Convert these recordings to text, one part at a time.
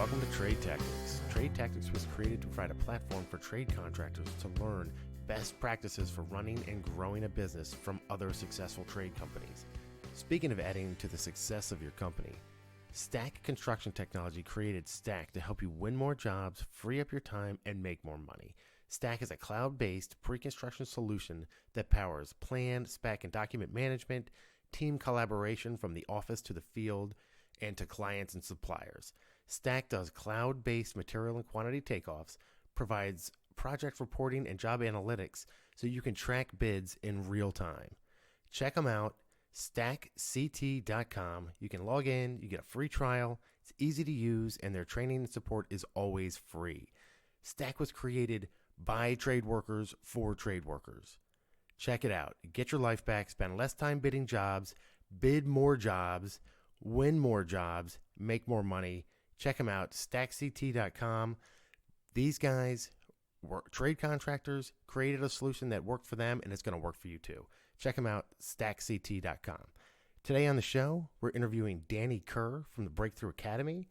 Welcome to Trade Tactics. Trade Tactics was created to provide a platform for trade contractors to learn best practices for running and growing a business from other successful trade companies. Speaking of adding to the success of your company, Stack Construction Technology created Stack to help you win more jobs, free up your time, and make more money. Stack is a cloud-based pre-construction solution that powers plan, spec, and document management, team collaboration from the office to the field, and to clients and suppliers. Stack does cloud-based material and quantity takeoffs, provides project reporting and job analytics so you can track bids in real time. Check them out, stackct.com. You can log in, you get a free trial, it's easy to use, and their training and support is always free. Stack was created by trade workers for trade workers. Check it out. Get your life back, spend less time bidding jobs, bid more jobs, win more jobs, make more money. Check them out, stackct.com. These guys were trade contractors, created a solution that worked for them, and it's going to work for you too. Check them out, stackct.com. Today on the show, we're interviewing Danny Kerr from the Breakthrough Academy.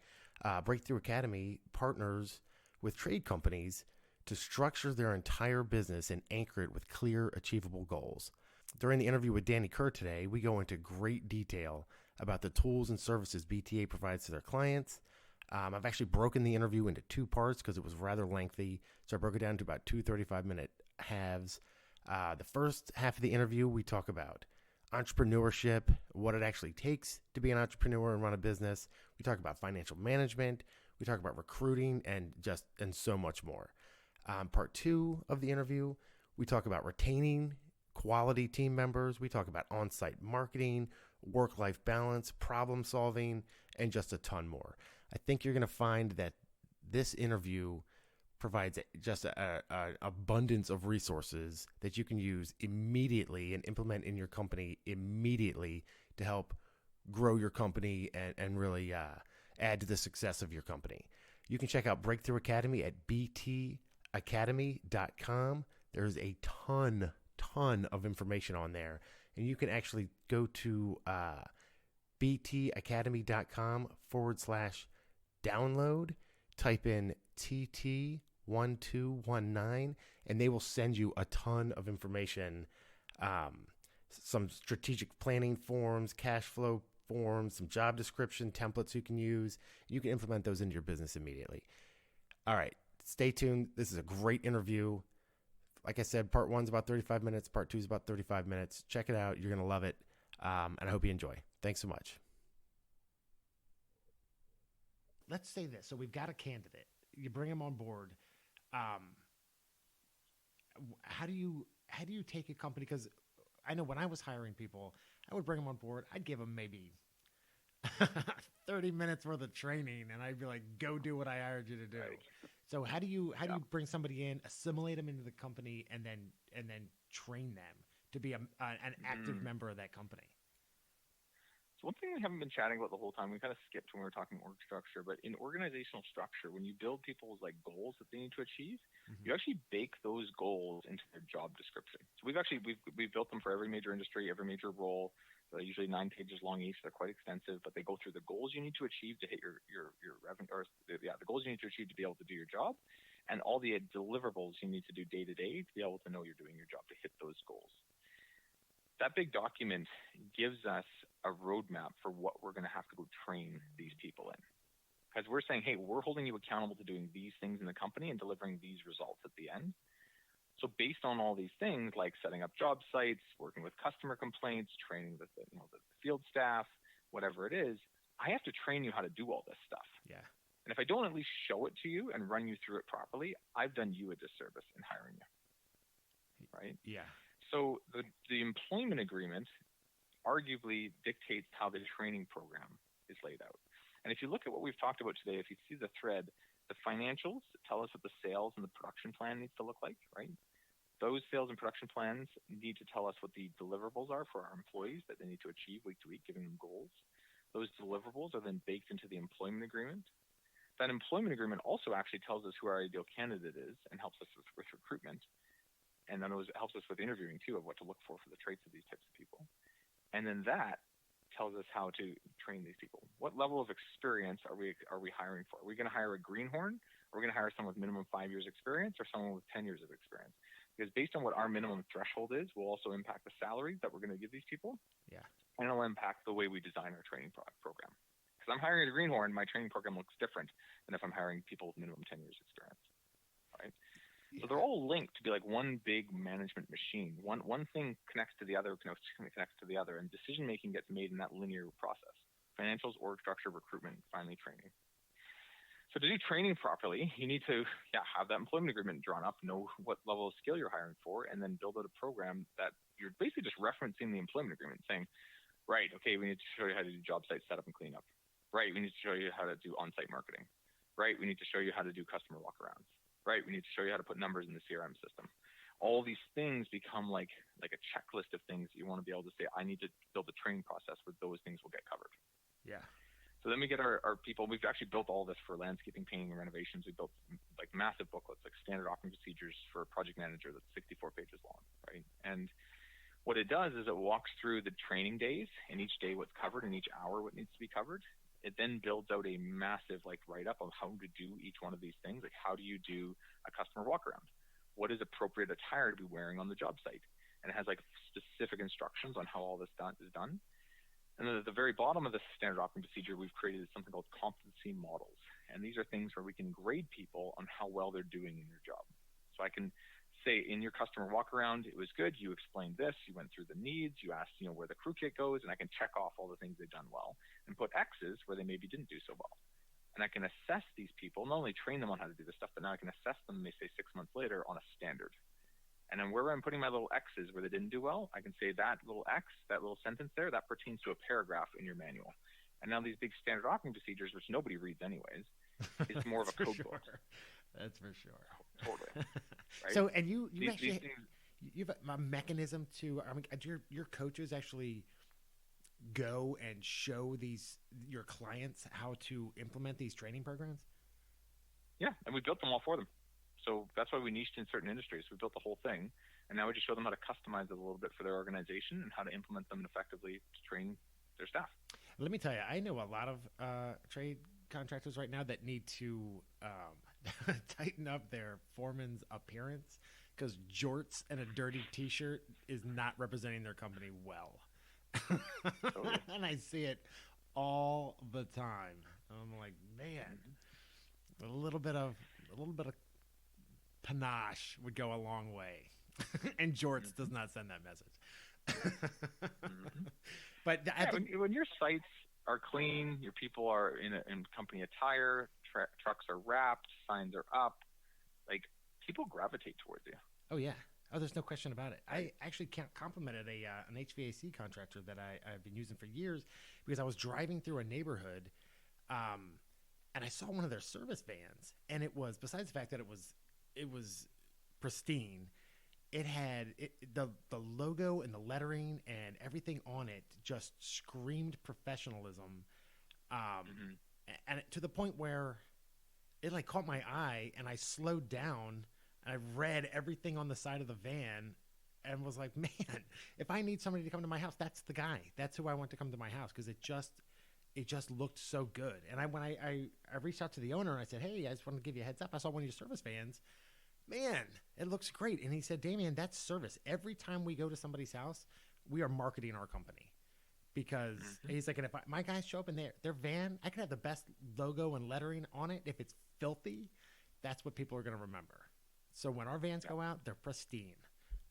Breakthrough Academy partners with trade companies to structure their entire business and anchor it with clear, achievable goals. During the interview with Danny Kerr today, we go into great detail about the tools and services BTA provides to their clients. I've actually broken the interview into two parts because it was rather lengthy, so I broke it down to about two 35-minute halves. The first half of the interview, we talk about entrepreneurship, what it actually takes to be an entrepreneur and run a business. We talk about financial management. We talk about recruiting and so much more. Part two of the interview, we talk about retaining quality team members. We talk about on-site marketing, work-life balance, problem solving, and just a ton more. I think you're going to find that this interview provides just an abundance of resources that you can use immediately and implement in your company immediately to help grow your company and really add to the success of your company. You can check out Breakthrough Academy at btacademy.com. There's a ton of information on there, and you can actually go to btacademy.com/download, type in TT1219, and they will send you a ton of information, some strategic planning forms, cash flow forms, some job description templates you can use. You can implement those into your business immediately. All right, stay tuned. This is a great interview. Like I said, part one's about 35 minutes. Part two is about 35 minutes. Check it out. You're going to love it. And I hope you enjoy. Thanks so much. Let's say this. So we've got a candidate. You bring him on board. How do you take a company? Because I know when I was hiring people, I would bring them on board. I'd give them maybe 30 minutes worth of training, and I'd be like, go do what I hired you to do. Right. So how do you bring somebody in, assimilate them into the company, and then train them to be an active member of that company? So one thing we haven't been chatting about the whole time, we kind of skipped when we were talking org structure, but in organizational structure, when you build people's goals that they need to achieve, you actually bake those goals into their job description. So we've built them for every major industry, every major role. They're usually 9 pages long each. They're quite extensive, but they go through the goals you need to achieve to hit your revenue, the goals you need to achieve to be able to do your job, and all the deliverables you need to do day to day to be able to know you're doing your job to hit those goals. That big document gives us a roadmap for what we're going to have to go train these people in. Because we're saying, hey, we're holding you accountable to doing these things in the company and delivering these results at the end. So based on all these things, like setting up job sites, working with customer complaints, training the field staff, whatever it is, I have to train you how to do all this stuff. Yeah. And if I don't at least show it to you and run you through it properly, I've done you a disservice in hiring you. Right? Yeah. So the employment agreement arguably dictates how the training program is laid out. And if you look at what we've talked about today, if you see the thread, the financials tell us what the sales and the production plan needs to look like, right? Those sales and production plans need to tell us what the deliverables are for our employees that they need to achieve week to week, giving them goals. Those deliverables are then baked into the employment agreement. That employment agreement also actually tells us who our ideal candidate is and helps us with recruitment. And then it helps us with interviewing too, of what to look for the traits of these types of people. And then that tells us how to train these people. What level of experience are we hiring for? Are we going to hire a greenhorn? Are we going to hire someone with minimum 5 years experience or someone with 10 years of experience? Because based on what our minimum threshold is, will also impact the salary that we're going to give these people. Yeah. And it'll impact the way we design our training program. Because I'm hiring a greenhorn, my training program looks different than if I'm hiring people with minimum 10 years experience, right? Yeah. So they're all linked to be like one big management machine. One thing connects to the other, connects to the other, and decision making gets made in that linear process. Financials, org structure, recruitment, finally training. So to do training properly, you need to have that employment agreement drawn up, know what level of skill you're hiring for, and then build out a program that you're basically just referencing the employment agreement, saying, right, okay, we need to show you how to do job site setup and cleanup. Right, we need to show you how to do on-site marketing. Right, we need to show you how to do customer walkarounds. Right, we need to show you how to put numbers in the CRM system. All these things become like a checklist of things you want to be able to say, I need to build a training process where those things will get covered. Yeah. So then we get our people. We've actually built all this for landscaping, painting, and renovations. We built like massive booklets, like standard operating procedures for a project manager that's 64 pages long, right? And what it does is it walks through the training days and each day what's covered and each hour what needs to be covered. It then builds out a massive write-up of how to do each one of these things. Like, how do you do a customer walk-around? What is appropriate attire to be wearing on the job site? And it has specific instructions on how all this is done. And then at the very bottom of the standard operating procedure, we've created something called competency models. And these are things where we can grade people on how well they're doing in their job. So I can say, in your customer walk around, it was good. You explained this. You went through the needs. You asked, where the crew kit goes. And I can check off all the things they've done well and put X's where they maybe didn't do so well. And I can assess these people, not only train them on how to do this stuff, but now I can assess them, they say 6 months later, on a standard. And then where I'm putting my little X's where they didn't do well, I can say that little X, that little sentence there, that pertains to a paragraph in your manual. And now these big standard operating procedures, which nobody reads anyways, is more of a code book. That's for sure. Totally. Right? So, and you actually you have a mechanism to, do your coaches actually go and show your clients how to implement these training programs? Yeah, and we built them all for them. So that's why we niched in certain industries. We built the whole thing, and now we just show them how to customize it a little bit for their organization and how to implement them effectively to train their staff. Let me tell you, I know a lot of trade contractors right now that need to tighten up their foreman's appearance because jorts and a dirty T-shirt is not representing their company well. Totally. And I see it all the time. I'm like, man, a little bit of panache would go a long way, and jorts does not send that message. But when your sites are clean, your people are in company attire, trucks are wrapped, signs are up, people gravitate towards you. Oh yeah. Oh, there's no question about it. I actually complimented an HVAC contractor that I've been using for years because I was driving through a neighborhood, and I saw one of their service vans, and it was, besides the fact that it was pristine, it had the logo and the lettering and everything on it just screamed professionalism, and to the point where it caught my eye, and I slowed down. I read everything on the side of the van and was like, man, if I need somebody to come to my house, that's the guy. That's who I want to come to my house because it just looked so good. And when I reached out to the owner and I said, hey, I just wanted to give you a heads up. I saw one of your service vans. Man, it looks great. And he said, Damien, that's service. Every time we go to somebody's house, we are marketing our company. Because he's like, and if my guys show up in their van, I can have the best logo and lettering on it. If it's filthy, that's what people are going to remember. So when our vans go out, they're pristine.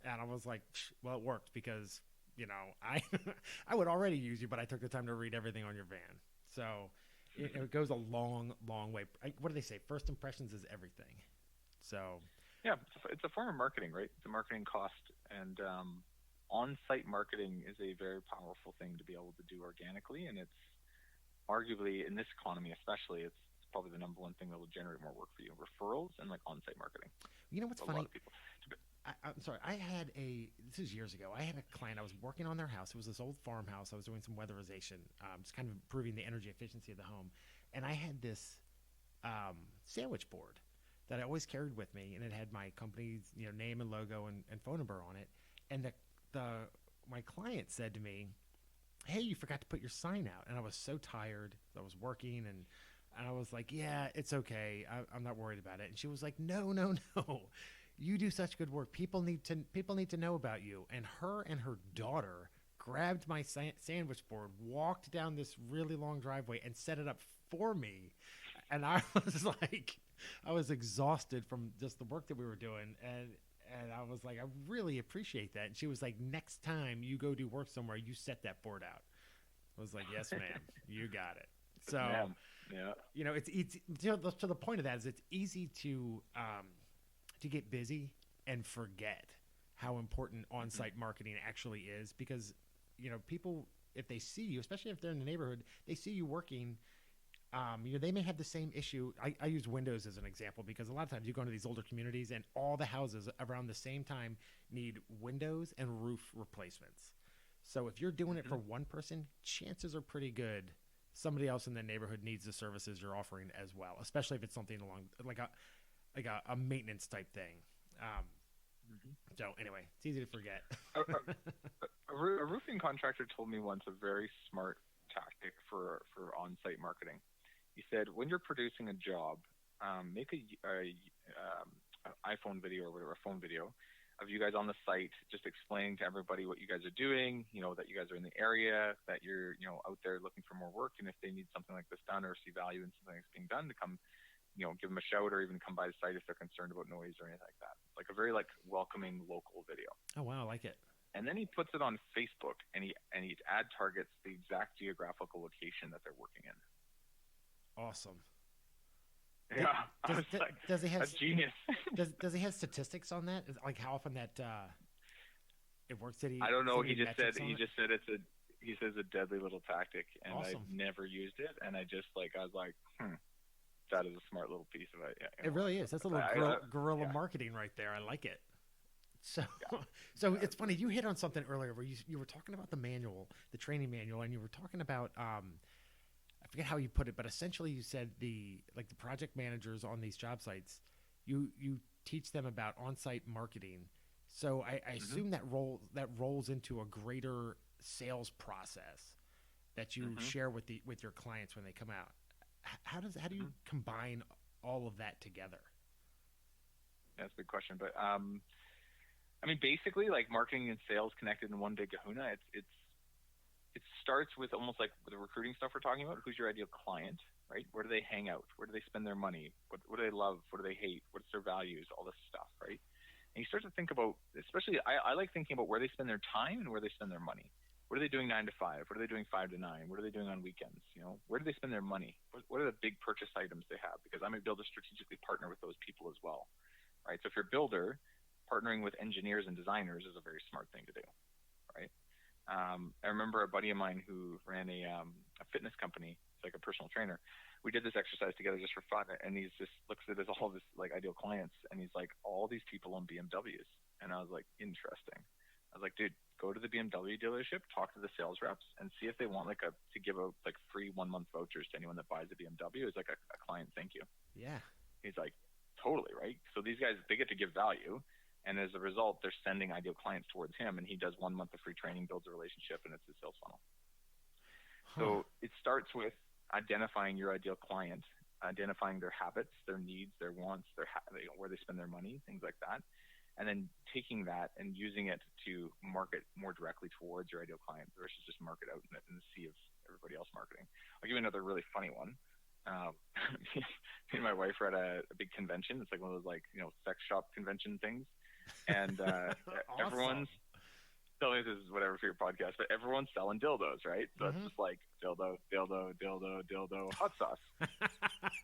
And I was like, well, it worked because, I would already use you, but I took the time to read everything on your van. So it goes a long, long way. What do they say? First impressions is everything. So yeah, it's a form of marketing, right? It's a marketing cost. And on-site marketing is a very powerful thing to be able to do organically. And it's arguably, in this economy especially, it's probably the number one thing that will generate more work for you: referrals and on-site marketing. You know what's funny? A lot of people. I'm sorry. This was years ago. I had a client. I was working on their house. It was this old farmhouse. I was doing some weatherization, just kind of improving the energy efficiency of the home. And I had this sandwich board that I always carried with me, and it had my company's name and logo and phone number on it. And my client said to me, hey, you forgot to put your sign out. And I was so tired. I was working and I was like, yeah, it's okay. I'm not worried about it. And she was like, no, no, no. You do such good work. People need to know about you. And her daughter grabbed my sandwich board, walked down this really long driveway, and set it up for me. And I was like, I was exhausted from just the work that we were doing, and I was like, I really appreciate that. And she was like, next time you go do work somewhere, you set that board out. I was like, yes, ma'am, you got it. So, yeah, it's to the point of that is it's easy to get busy and forget how important on-site marketing actually is, because people, if they see you, especially if they're in the neighborhood, they see you working. They may have the same issue. I use windows as an example because a lot of times you go into these older communities and all the houses around the same time need windows and roof replacements. So if you're doing it for one person, chances are pretty good somebody else in the neighborhood needs the services you're offering as well, especially if it's something along like a maintenance type thing. So anyway, it's easy to forget. A roofing contractor told me once a very smart tactic for on-site marketing. He said, when you're producing a job, make a iPhone video or whatever, a phone video of you guys on the site, just explaining to everybody what you guys are doing, that you guys are in the area, that you're, out there looking for more work. And if they need something like this done or see value in something that's being done, to come, give them a shout or even come by the site if they're concerned about noise or anything like that. Like a very welcoming local video. Oh, wow. I like it. And then he puts it on Facebook and he ad targets the exact geographical location that they're working in. Awesome. Yeah, does he have that's genius? does he have statistics on that? Like how often that it works? I don't know. He just said it's a deadly little tactic, and awesome. I've never used it. And I was like, that is a smart little piece of it. Yeah, it really is. That's a little guerrilla marketing right there. I like it. So, so it's funny. You hit on something earlier where you were talking about the manual, the training manual, and you were talking about I forget how you put it, but essentially you said the project managers on these job sites, you teach them about on-site marketing. So I assume that rolls into a greater sales process that you share with your clients when they come out. How do you combine all of that together? That's a good question, but basically, marketing and sales connected in one big kahuna. It starts with almost like the recruiting stuff we're talking about. Who's your ideal client, right? Where do they hang out? Where do they spend their money? What do they love? What do they hate? What's their values? All this stuff, right? And you start to think about, especially I like thinking about where they spend their time and where they spend their money. What are they doing 9 to 5? What are they doing 5 to 9? What are they doing on weekends? Where do they spend their money? What are the big purchase items they have? Because I'm able to strategically partner with those people as well, right? So if you're a builder, partnering with engineers and designers is a very smart thing to do, right? I remember a buddy of mine who ran a fitness company, like a personal trainer. We did this exercise together just for fun, and he's just looks at all of his ideal clients, and he's like, all these people own BMWs, and I was like, interesting. I was like, dude, go to the BMW dealership, talk to the sales reps, and see if they want to give out free 1-month vouchers to anyone that buys a BMW as a client thank you. Yeah. He's like, totally, right? So these guys, they get to give value. And as a result, they're sending ideal clients towards him, and he does 1 month of free training, builds a relationship, and it's his sales funnel. So it starts with identifying your ideal client, identifying their habits, their needs, their wants, where they spend their money, things like that, and then taking that and using it to market more directly towards your ideal client versus just market out in the sea of everybody else marketing. I'll give you another really funny one. Me and my wife were at a big convention. It's like one of those sex shop convention things. And awesome. Everyone's selling, this is whatever for your podcast, but everyone's selling dildos, right? So it's just like dildo, hot sauce.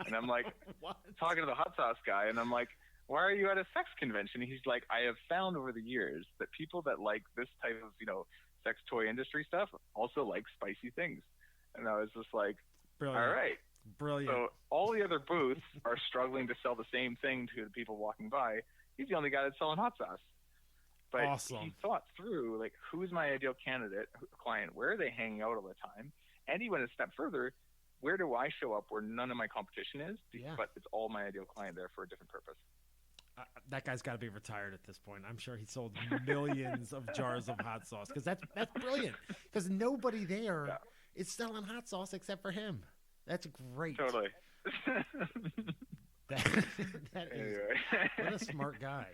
And I'm like, talking to the hot sauce guy, and I'm like, why are you at a sex convention? And he's like, I have found over the years that people that like this type of, sex toy industry stuff also like spicy things. And I was just like, brilliant. All right. Brilliant. So all the other booths are struggling to sell the same thing to the people walking by. He's the only guy that's selling hot sauce. But awesome. He thought through, who's my ideal client? Where are they hanging out all the time? And he went a step further. Where do I show up where none of my competition is? Yeah. But it's all my ideal client there for a different purpose. That guy's got to be retired at this point. I'm sure he sold millions of jars of hot sauce because that's brilliant. Because nobody there is selling hot sauce except for him. That's great. Totally. that is what a smart guy.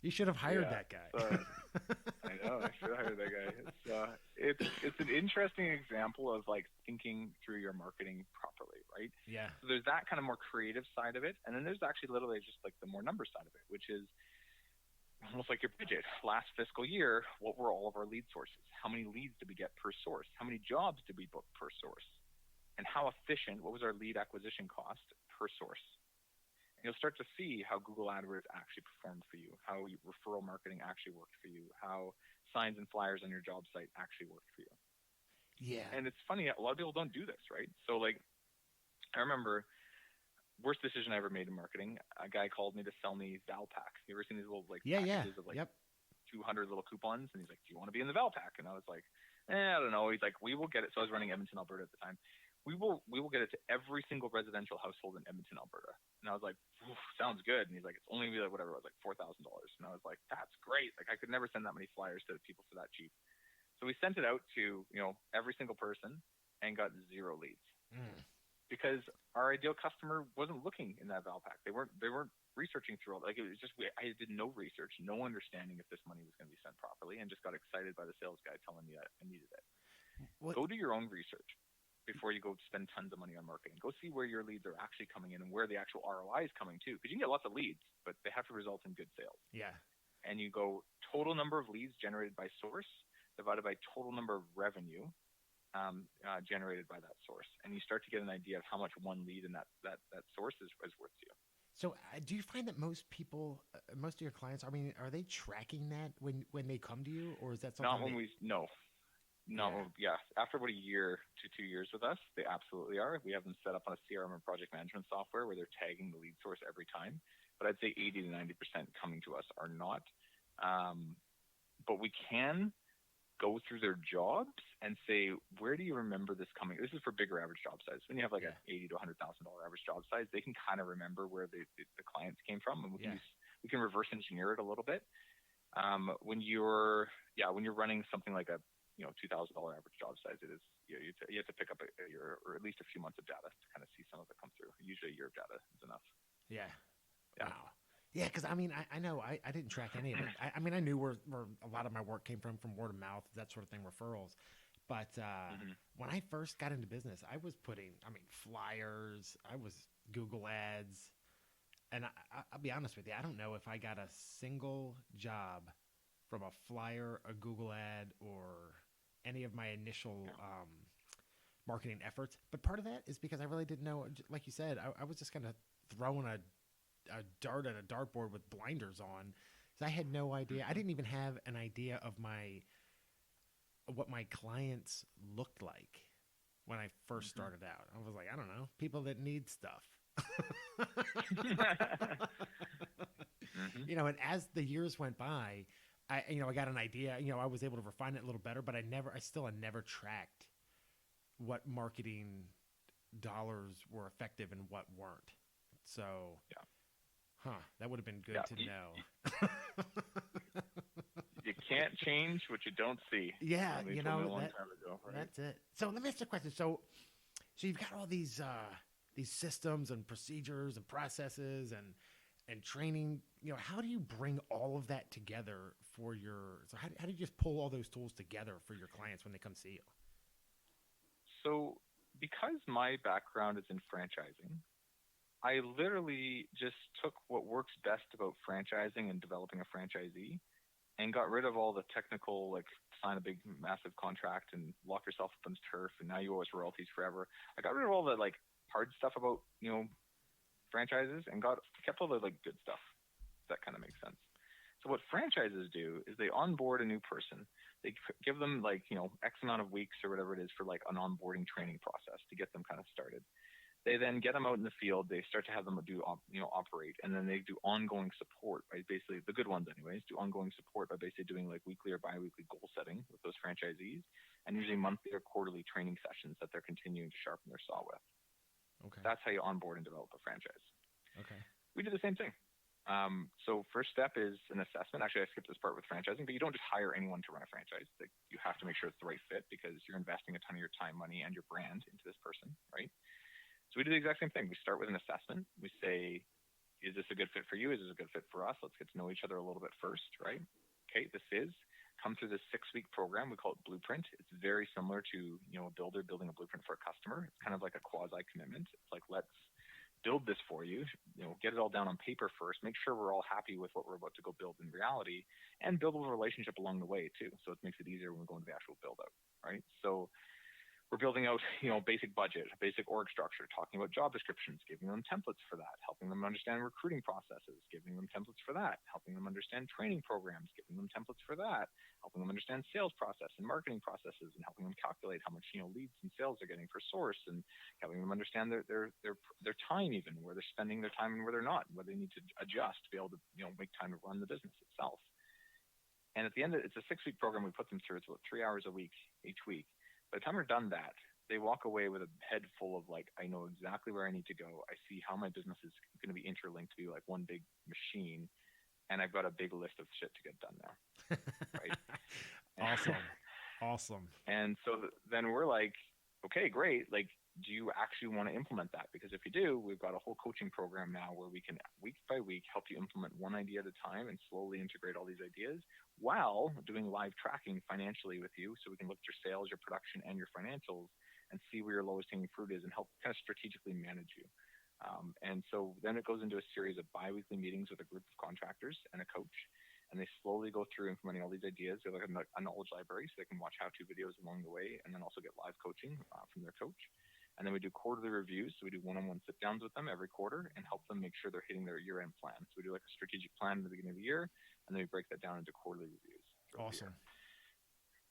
You should have hired that guy. I know. I should have hired that guy. It's an interesting example of like thinking through your marketing properly, right? Yeah. So there's that kind of more creative side of it, and then there's actually literally just like the more number side of it, which is almost like your budget. Last fiscal year, what were all of our lead sources? How many leads did we get per source? How many jobs did we book per source? And how efficient? What was our lead acquisition cost per source? You'll start to see how Google AdWords actually performed for you, how referral marketing actually worked for you, how signs and flyers on your job site actually worked for you. Yeah. And it's funny, a lot of people don't do this, right? So like, I remember worst decision I ever made in marketing. A guy called me to sell me Valpak. You ever seen these little like packages of like 200 little coupons? And he's like, "Do you want to be in the Valpak?" And I was like, I don't know. He's like, "We will get it." So I was running Edmonton, Alberta at the time. We will get it to every single residential household in Edmonton, Alberta. And I was like, sounds good. And he's like, it's only gonna be like whatever it was, like $4,000. And I was like, that's great. Like I could never send that many flyers to people for that cheap. So we sent it out to, every single person and got 0 leads. Because our ideal customer wasn't looking in that Valpak. They weren't researching through all, like it was just, I did no research, no understanding if this money was going to be sent properly, and just got excited by the sales guy telling me that I needed it. Go do your own research before you go spend tons of money on marketing. Go see where your leads are actually coming in and where the actual ROI is coming to. Because you can get lots of leads, but they have to result in good sales. Yeah. And you go total number of leads generated by source divided by total number of revenue generated by that source. And you start to get an idea of how much one lead in that source is worth to you. So do you find that most people, most of your clients, I mean, are they tracking that when they come to you? Or is that something? After about a year to 2 years with us, they absolutely are. We have them set up on a CRM and project management software where they're tagging the lead source every time. But I'd say 80 to 90% coming to us are not. But we can go through their jobs and say, where do you remember this coming? This is for bigger average job size. When you have like an $80,000 to $100,000 average job size, they can kind of remember where the clients came from, and we can reverse engineer it a little bit. When you're running something like a $2,000 average job size, it is you have to pick up a year or at least a few months of data to kind of see some of it come through. Usually a year of data is enough. Yeah. Wow. Yeah, because I mean, I know I didn't track any of it. I mean, I knew where a lot of my work came from word of mouth, that sort of thing, referrals. But when I first got into business, I was putting, flyers, I was Google ads. And I'll be honest with you, I don't know if I got a single job from a flyer, a Google ad, or any of my initial marketing efforts. But part of that is because I really didn't know, like you said, I was just kind of throwing a dart at a dartboard with blinders on. So I had no idea. I didn't even have an idea of what my clients looked like when I first started out. I was like, I don't know, people that need stuff. And as the years went by, I got an idea. I was able to refine it a little better, but I still had never tracked what marketing dollars were effective and what weren't. So, that would have been good to know. You can't change what you don't see. Yeah, time ago, right? That's it. So let me ask you a question. So you've got all these systems and procedures and processes and training. How do you bring all of that together for so how do you just pull all those tools together for your clients when they come see you? So because my background is in franchising, I literally just took what works best about franchising and developing a franchisee and got rid of all the technical, like sign a big, massive contract and lock yourself up on turf and now you owe us royalties forever. I got rid of all the like hard stuff about, franchises and kept all the like good stuff. If that kind of makes sense. So what franchises do is they onboard a new person. They give them like, X amount of weeks or whatever it is for like an onboarding training process to get them kind of started. They then get them out in the field. They start to have them operate, and then they do ongoing support by basically, the good ones anyways, do ongoing support by basically doing like weekly or biweekly goal setting with those franchisees, and usually monthly or quarterly training sessions that they're continuing to sharpen their saw with. Okay. That's how you onboard and develop a franchise. Okay. We do the same thing. So first step is an assessment. Actually, I skipped this part with franchising, but you don't just hire anyone to run a franchise. Like, you have to make sure it's the right fit because you're investing a ton of your time, money, and your brand into this person, right? So we do the exact same thing. We start with an assessment. We say, is this a good fit for you? Is this a good fit for us? Let's get to know each other a little bit first, right? Okay, this is. Come through this 6-week program. We call it Blueprint. It's very similar to, a builder building a blueprint for a customer. It's kind of like a quasi commitment. It's like, let's build this for you, get it all down on paper first, make sure we're all happy with what we're about to go build in reality, and build a relationship along the way too. So it makes it easier when we go into the actual build out, right? So we're building out, basic budget, basic org structure, talking about job descriptions, giving them templates for that, helping them understand recruiting processes, giving them templates for that, helping them understand training programs, giving them templates for that, helping them understand sales process and marketing processes, and helping them calculate how much, leads and sales they're getting for source, and helping them understand their time, even where they're spending their time and where they're not, and where they need to adjust to be able to, make time to run the business itself. And at the end, it's a 6-week program we put them through. It's about 3 hours a week each week. By the time we're done that, they walk away with a head full of like, I know exactly where I need to go. I see how my business is going to be interlinked to be like one big machine, and I've got a big list of shit to get done now. Right? Awesome. And so then we're like, okay, great. Like, do you actually want to implement that? Because if you do, we've got a whole coaching program now where we can week by week help you implement one idea at a time and slowly integrate all these ideas while doing live tracking financially with you, so we can look at your sales, your production, and your financials and see where your lowest hanging fruit is and help kind of strategically manage you. And so then it goes into a series of bi-weekly meetings with a group of contractors and a coach, and they slowly go through implementing all these ideas. They look at a knowledge library so they can watch how-to videos along the way, and then also get live coaching from their coach. And then we do quarterly reviews. So we do one-on-one sit-downs with them every quarter and help them make sure they're hitting their year-end plan. So we do like a strategic plan at the beginning of the year, and then we break that down into quarterly reviews. Awesome.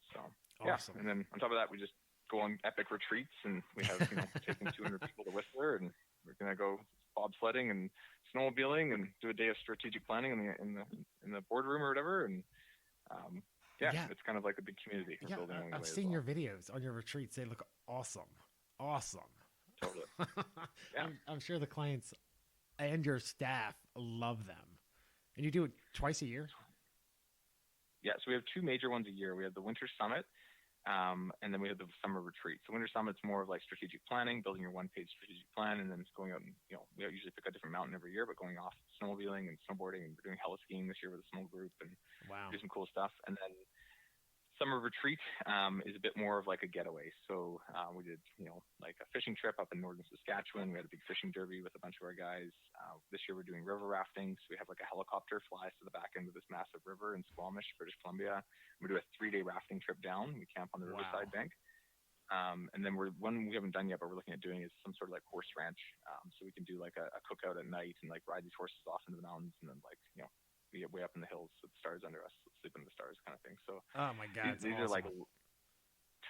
So, yeah. Awesome. And then on top of that, we just go on epic retreats, and we have, taking 200 people to Whistler, and we're going to go bobsledding and snowmobiling and do a day of strategic planning in the boardroom or whatever. And it's kind of like a big community. I've seen your videos on your retreats. They look awesome. Totally. Yeah. I'm sure the clients and your staff love them. And you do it twice a year? Yeah, so we have 2 major ones a year. We have the Winter Summit, and then we have the Summer Retreat. So Winter Summit's more of like strategic planning, building your one-page strategic plan, and then it's going out and, we usually pick a different mountain every year, but going off snowmobiling and snowboarding, and we're doing heli skiing this year with a small group, and do some cool stuff. And then Summer Retreat is a bit more of like a getaway. So we did, like a fishing trip up in northern Saskatchewan. We had a big fishing derby with a bunch of our guys. This year we're doing river rafting. So we have like a helicopter flies to the back end of this massive river in Squamish, British Columbia. We do a 3-day rafting trip down. We camp on the riverside bank. And then one we haven't done yet, but we're looking at doing is some sort of like horse ranch. So we can do like a cookout at night and like ride these horses off into the mountains, and then like, we get way up in the hills with the stars under us, sleep in the stars kind of thing. So oh my God, these are like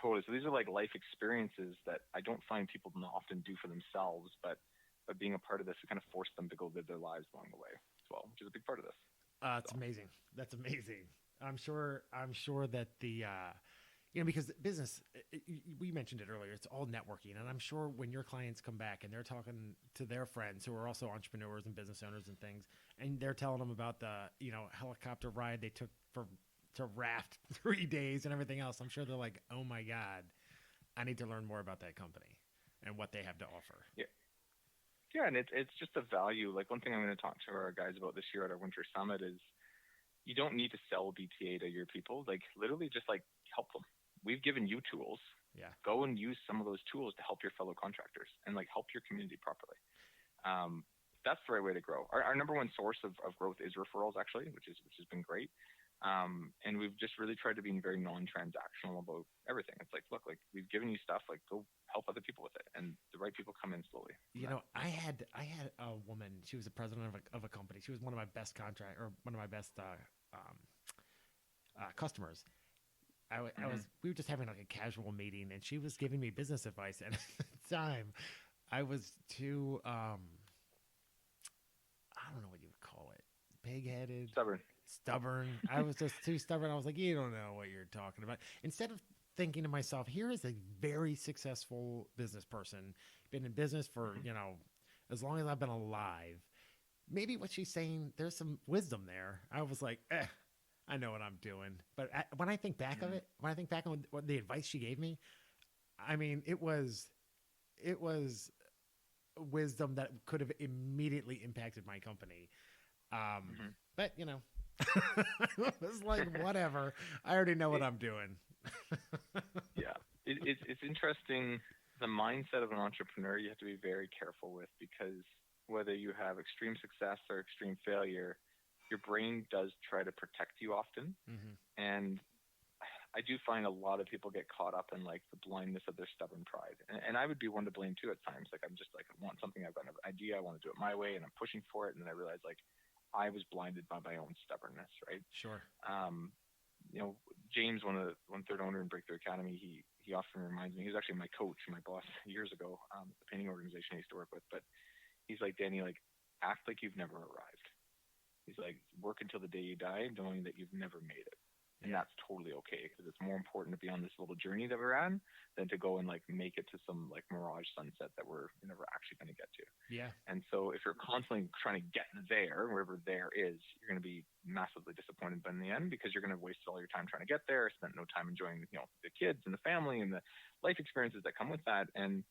totally. So these are like life experiences that I don't find people often do for themselves, but being a part of this, we kind of force them to go live their lives along the way as well, which is a big part of this. It's amazing. That's amazing. I'm sure that the because business, we mentioned it earlier, it's all networking. And I'm sure when your clients come back and they're talking to their friends who are also entrepreneurs and business owners and things, and they're telling them about the, helicopter ride they took to raft 3 days and everything else, I'm sure they're like, oh my God, I need to learn more about that company and what they have to offer. Yeah. Yeah. And it's just a value. Like, one thing I'm going to talk to our guys about this year at our Winter Summit is you don't need to sell BTA to your people. Like, literally just like help them. We've given you tools. Yeah. Go and use some of those tools to help your fellow contractors and like help your community properly. That's the right way to grow. Our number one source of growth is referrals, actually, which has been great. And we've just really tried to be very non-transactional about everything. It's like, look, like, we've given you stuff, like, go help other people with it, and the right people come in slowly. I had a woman. She was the president of a company. She was one of my best one of my best customers. We were just having like a casual meeting, and she was giving me business advice. And at the time, I was too, I don't know what you would call it, pig-headed, stubborn. I was just too stubborn. I was like, you don't know what you're talking about. Instead of thinking to myself, here is a very successful business person, been in business for, as long as I've been alive, maybe what she's saying, there's some wisdom there. I was like, I know what I'm doing. But when I think back of it, when I think back on what the advice she gave me, I mean, it was wisdom that could have immediately impacted my company. But you know, it was like, whatever. I already know what I'm doing. Yeah, it's interesting. The mindset of an entrepreneur you have to be very careful with, because whether you have extreme success or extreme failure, your brain does try to protect you often. And I do find a lot of people get caught up in like the blindness of their stubborn pride. And I would be one to blame too at times. Like I'm just like, I want something, I've got an idea, I want to do it my way, and I'm pushing for it. And then I realize like I was blinded by my own stubbornness, right? Sure. You know, James, one-third owner in Breakthrough Academy, he often reminds me, he was actually my coach, my boss years ago, the painting organization I used to work with. But he's like, Danny, like, act like you've never arrived. He's like, work until the day you die, knowing that you've never made it. And that's totally okay, because it's more important to be on this little journey that we're on than to go and like make it to some like mirage sunset that we're never actually going to get to. Yeah. And so if you're constantly trying to get there, wherever there is, you're going to be massively disappointed in the end, because you're going to have wasted all your time trying to get there, spent no time enjoying, you know, the kids and the family and the life experiences that come with that. And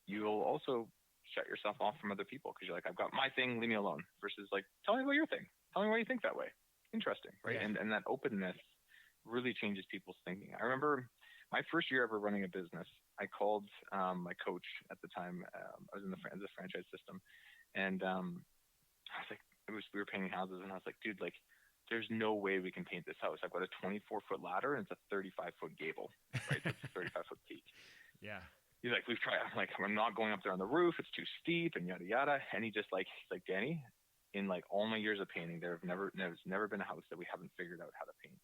you'll also shut yourself off from other people, because you're like, I've got my thing, leave me alone, versus like, tell me about your thing. Tell me why you think that way. Interesting, right? Yeah. And that openness really changes people's thinking. I remember my first year ever running a business, I called my coach at the time. I was in the franchise system, and I was like, we were painting houses, and I was like, dude, like, there's no way we can paint this house. I've got a 24-foot ladder, and it's a 35-foot gable, right? It's a 35-foot peak. Yeah. He's like, we've tried. I'm like, I'm not going up there on the roof. It's too steep, and yada yada. And he's like, Danny, in like all my years of painting, there's never been a house that we haven't figured out how to paint.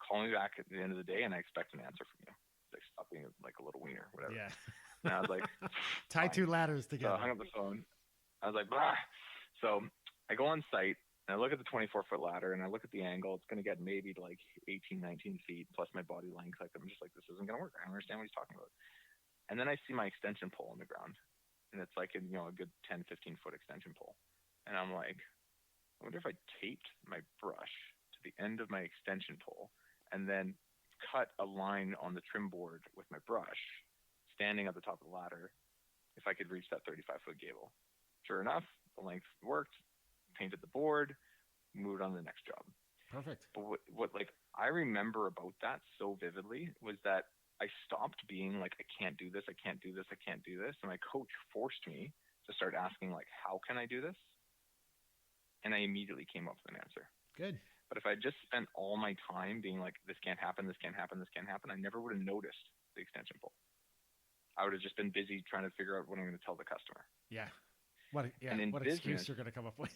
Call me back at the end of the day, and I expect an answer from you. He's like, stop being like a little wiener, whatever. Yeah. And I was like, tie two ladders together. So I hung up the phone. I was like, blah. So I go on site, and I look at the 24-foot ladder, and I look at the angle. It's going to get maybe to like 18, 19 feet plus my body length. Like, I'm just like, this isn't going to work. I don't understand what he's talking about. And then I see my extension pole on the ground, and it's like a good 10, 15-foot extension pole. And I'm like, I wonder if I taped my brush to the end of my extension pole and then cut a line on the trim board with my brush, standing at the top of the ladder, if I could reach that 35-foot gable. Sure enough, the length worked, painted the board, moved on to the next job. Perfect. But what like I remember about that so vividly was that I stopped being like, I can't do this, I can't do this, I can't do this. And my coach forced me to start asking, like, how can I do this? And I immediately came up with an answer. Good. But if I just spent all my time being like, this can't happen, this can't happen, this can't happen, I never would have noticed the extension pole. I would have just been busy trying to figure out what I'm going to tell the customer. Yeah. What business, excuse you're going to come up with.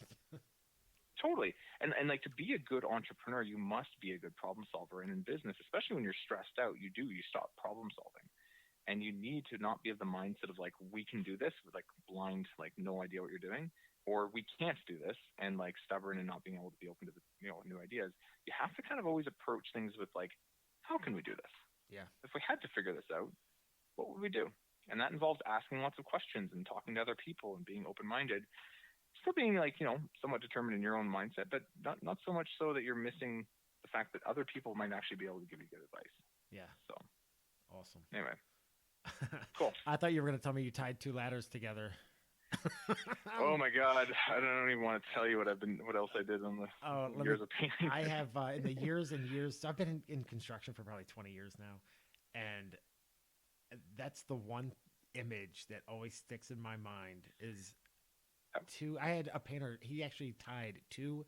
Totally. And like, to be a good entrepreneur, you must be a good problem solver. And in business, especially when you're stressed out, you stop problem solving. And you need to not be of the mindset of like, we can do this with like blind, like no idea what you're doing, or we can't do this, and like stubborn and not being able to be open to the, new ideas. You have to kind of always approach things with like, how can we do this? Yeah. If we had to figure this out, what would we do? And that involves asking lots of questions and talking to other people and being open-minded, still being like, somewhat determined in your own mindset, but not so much so that you're missing the fact that other people might actually be able to give you good advice. Yeah. So awesome. Anyway. Cool. I thought you were going to tell me you tied two ladders together. Oh my God! I don't even want to tell you what else I did on the years of painting. I have in the years and years. So I've been in construction for probably 20 years now, and that's the one image that always sticks in my mind is I had a painter. He actually tied two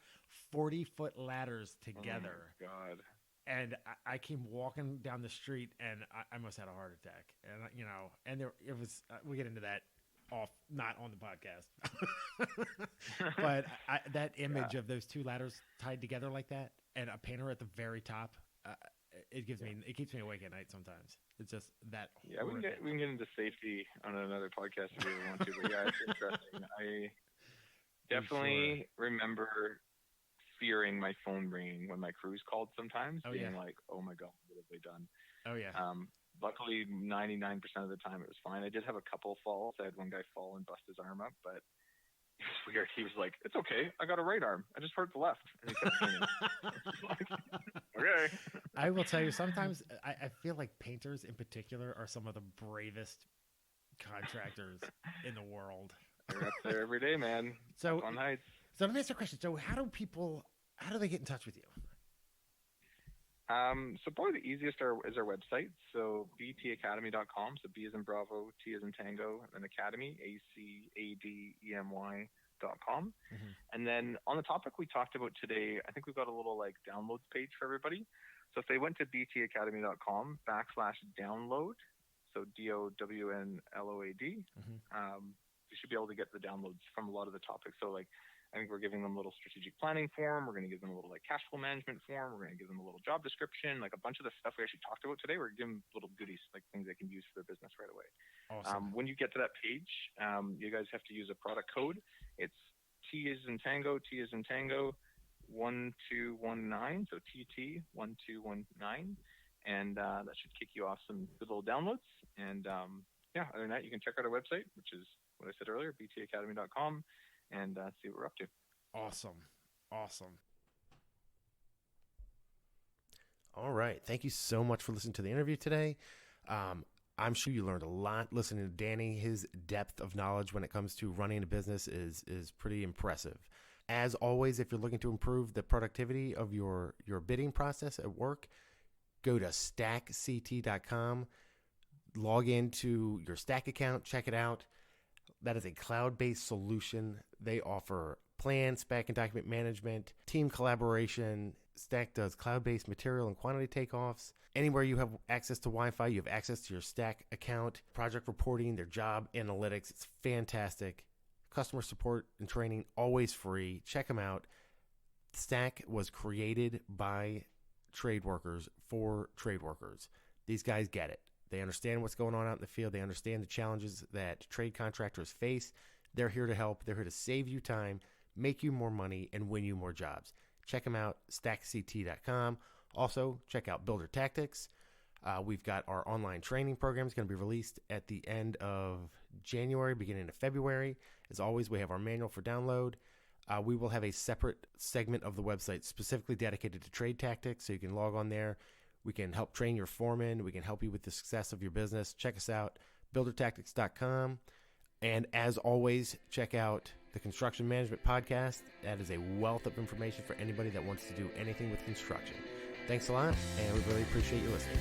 40-foot ladders together. Oh my God. And I came walking down the street, and I almost had a heart attack. And and it was. We get into that not on the podcast. But that image of those two ladders tied together like that, and a painter at the very top, it keeps me awake at night sometimes. It's just that. Yeah, we can get into safety on another podcast if we want to. But yeah, it's interesting. I definitely remember fearing my phone ringing when my crews called sometimes, being like, oh my God, what have they done? Oh yeah. Luckily 99% of the time it was fine. I did have a couple falls. I had one guy fall and bust his arm up, but It was weird. He was like, "It's okay. I got a right arm. I just hurt the left." And he kept training. Okay. I will tell you, sometimes I feel like painters in particular are some of the bravest contractors in the world. They're up there every day, man. So, On heights. So let me ask you a question. So how do they get in touch with you? So probably the easiest is our website. So btacademy.com. So B as in Bravo, T as in Tango, and then Academy, ACADEMY.com. And then on the topic we talked about today, I think we've got a little like downloads page for everybody. So if they went to btacademy.com/download, so DOWNLOAD, you should be able to get the downloads from a lot of the topics. So like, I think we're giving them a little strategic planning form. We're going to give them a little like cash flow management form. We're going to give them a little job description, like a bunch of the stuff we actually talked about today. We're giving them little goodies, like things they can use for their business right away. Awesome. When you get to that page, you guys have to use a product code. It's T as in Tango, 1219. So TT 1219. And that should kick you off some good little downloads. And other than that, you can check out our website, which is what I said earlier, btacademy.com. and see what we're up to. Awesome. All right. Thank you so much for listening to the interview today. I'm sure you learned a lot listening to Danny. His depth of knowledge when it comes to running a business is pretty impressive. As always, if you're looking to improve the productivity of your bidding process at work, go to stackct.com, log into your Stack account, check it out. That is a cloud-based solution. They offer plan, spec, and document management, team collaboration. Stack does cloud-based material and quantity takeoffs. Anywhere you have access to Wi-Fi, you have access to your Stack account, project reporting, their job analytics. It's fantastic. Customer support and training, always free. Check them out. Stack was created by trade workers for trade workers. These guys get it. They understand what's going on out in the field. They understand the challenges that trade contractors face. They're here to help. They're here to save you time, make you more money, and win you more jobs. Check them out, stackct.com. Also, check out Builder Tactics. We've got our online training program. It's going to be released at the end of January, beginning of February. As always, we have our manual for download. We will have a separate segment of the website specifically dedicated to trade tactics, so you can log on there. We can help train your foreman. We can help you with the success of your business. Check us out, buildertactics.com. And as always, check out the Construction Management Podcast. That is a wealth of information for anybody that wants to do anything with construction. Thanks a lot, and we really appreciate you listening.